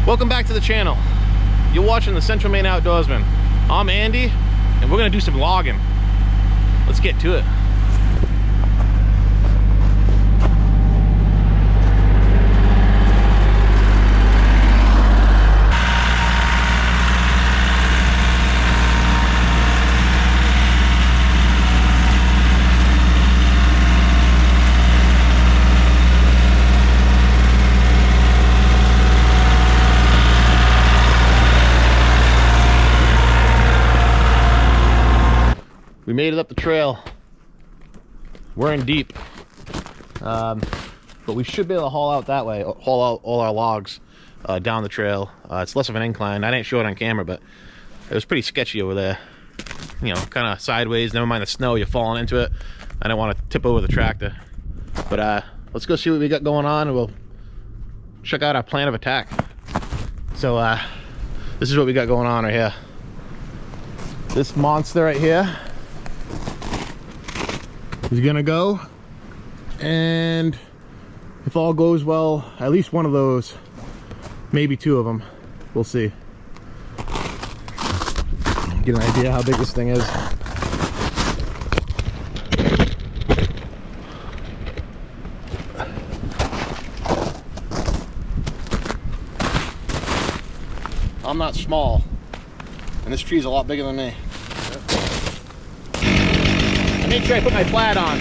Welcome back to the channel. You're watching the Central Maine Outdoorsman. I'm Andy, and we're gonna do some logging. Let's get to it. We made it up the trail. We're in deep, but we should be able to haul out that way, haul out all our logs down the trail. It's less of an incline. I didn't show it on camera, but it was pretty sketchy over there. You know, kind of sideways, never mind the snow, you're falling into it. I don't want to tip over the tractor. But let's go see what we got going on, and we'll check out our plan of attack. So this is what we got going on right here. This monster right here is gonna go, and if all goes well, at least one of those, maybe two of them, we'll see. Get an idea how big this thing is. I'm not small, and this tree's a lot bigger than me. Make sure I put my flat on.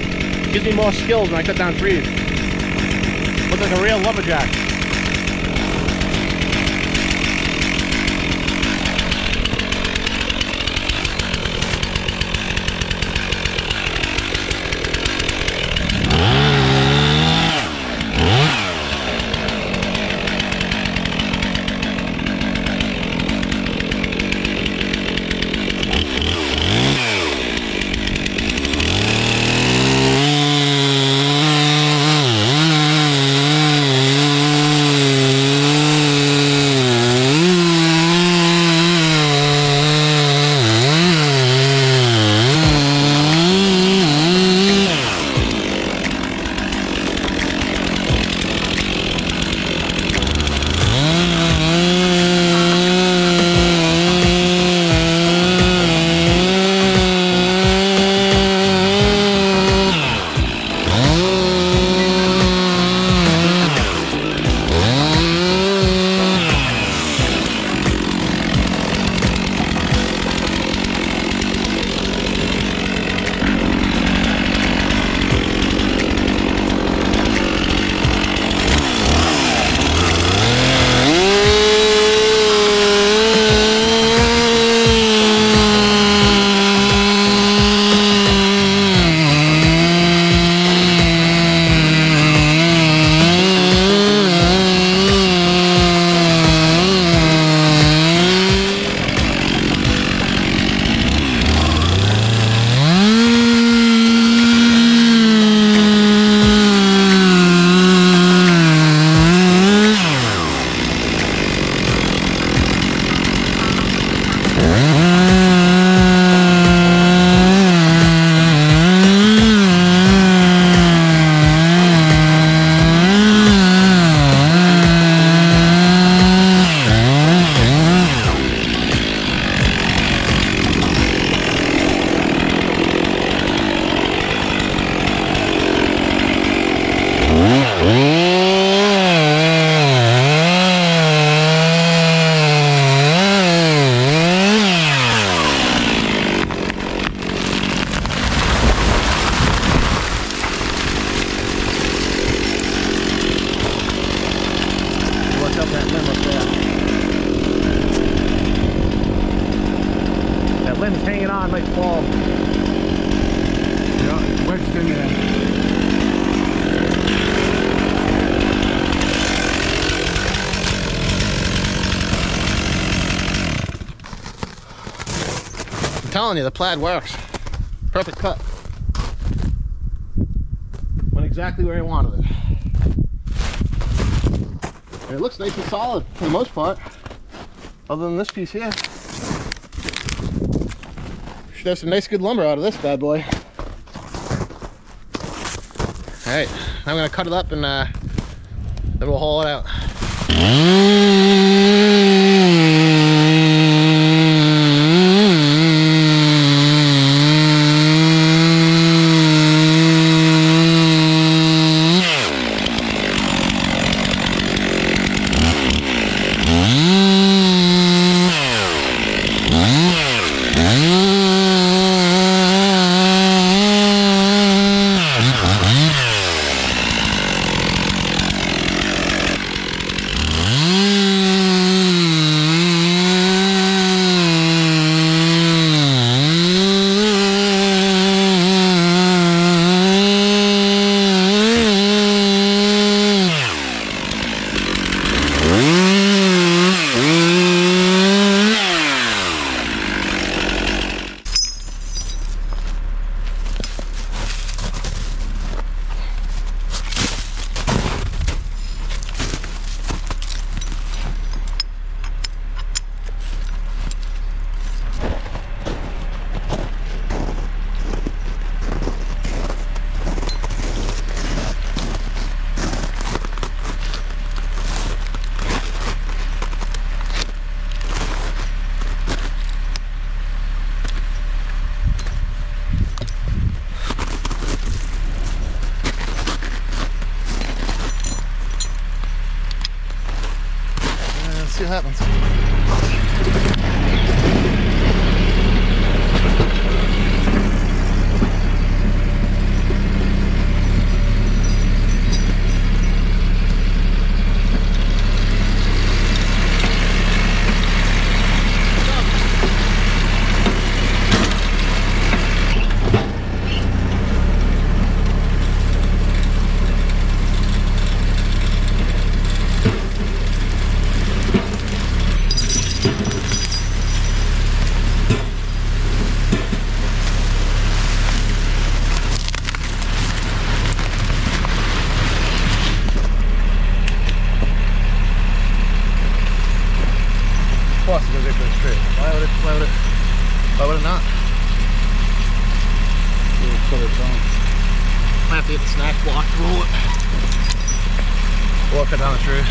Gives me more skills when I cut down trees. Look like a real lumberjack. limb's hanging on like fall. Yeah, it's wedged in there. I'm telling you, the plaid works. Perfect cut. Went exactly where I wanted it. And it looks nice and solid for the most part, other than this piece here. Should have some nice good lumber out of this bad boy. All right, I'm gonna cut it up and then we'll haul it out. See what happens. Straight. Why would it not? Put it down. I have to get the snack block to roll it. Walk it down the tree.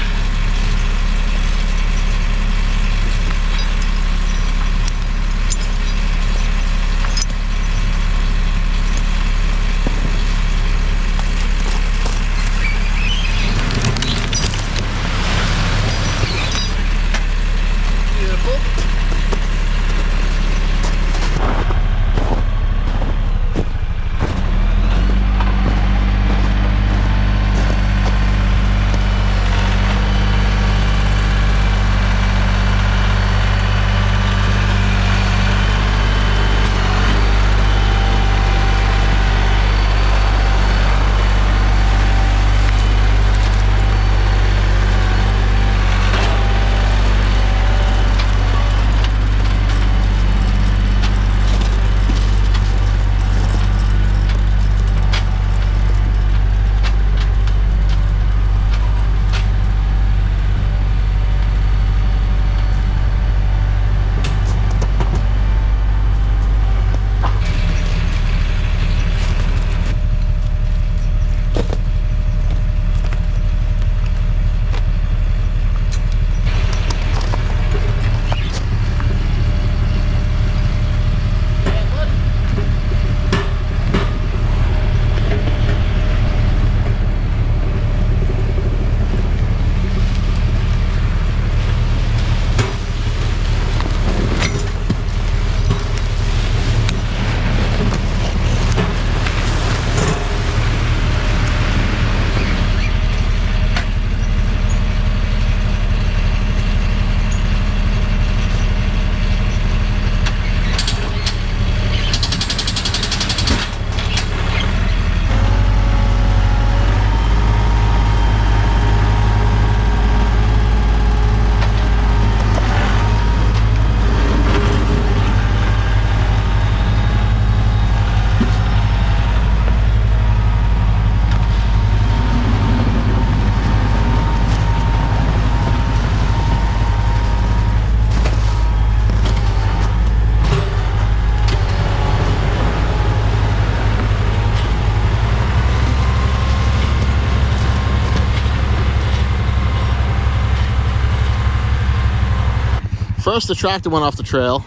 First the tractor went off the trail.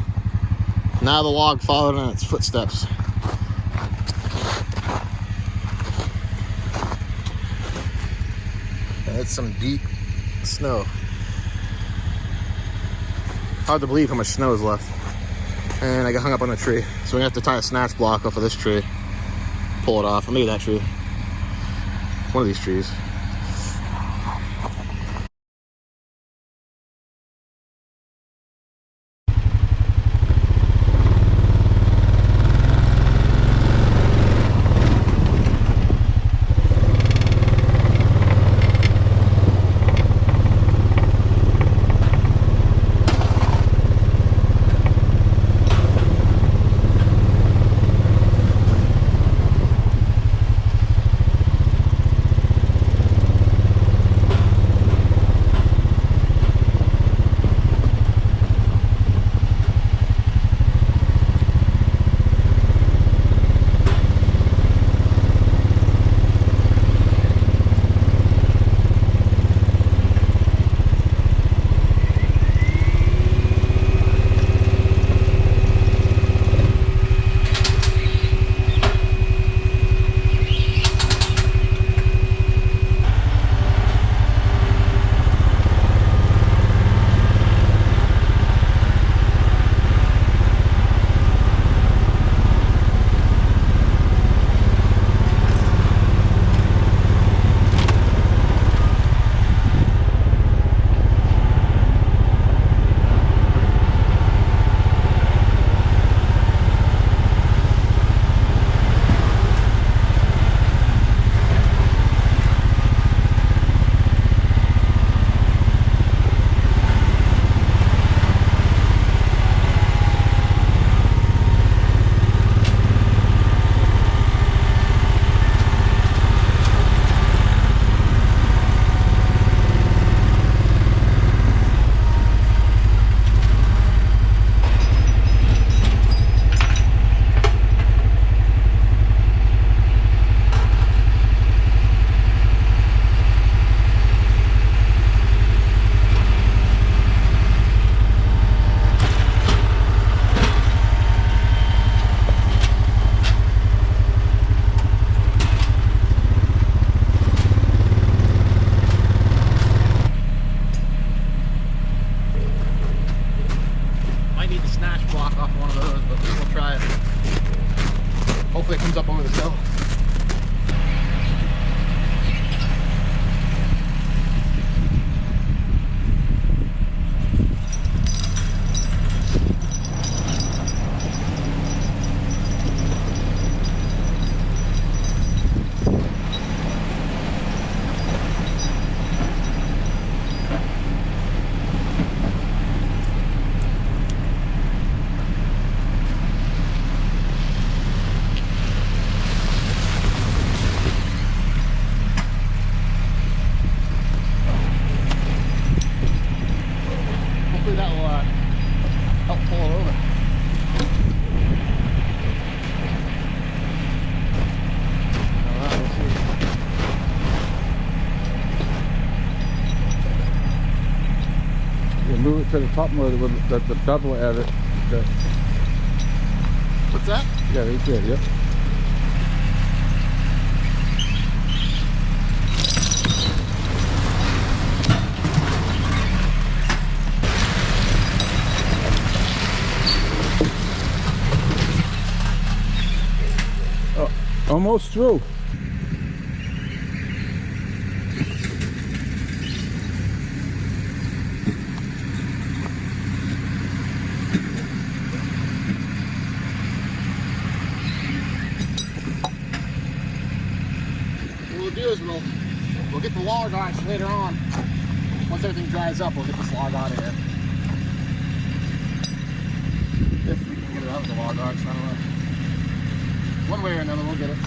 Now the log followed in its footsteps. And it's some deep snow. Hard to believe how much snow is left. And I got hung up on a tree. So we're gonna have to tie a snatch block off of this tree. Pull it off, or maybe that tree. One of these trees. Hopefully it comes up over the hill. That will help pull it over. Alright, we'll see. You move it to the top more with the bevel at it. What's that? Yeah, right there, yep. Almost through. What we'll do is we'll get the log arch later on. Once everything dries up, we'll get this log out of here. If we can get it out of the log arch, I don't know. One way or another, we'll get it.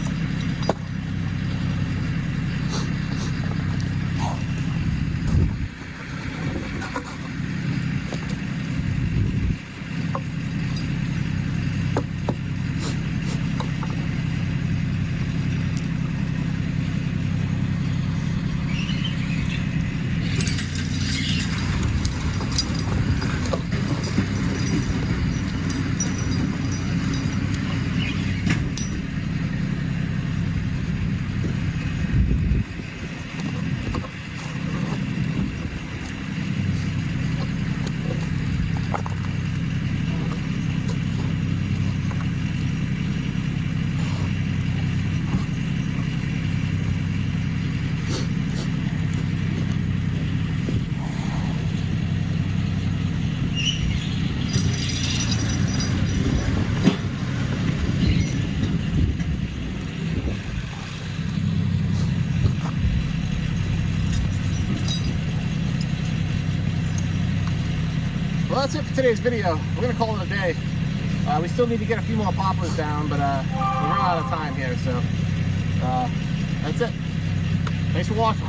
that's it for today's video. We're gonna call it a day. We still need to get a few more poplars down, but we're running out of time here, so that's it. Thanks for watching.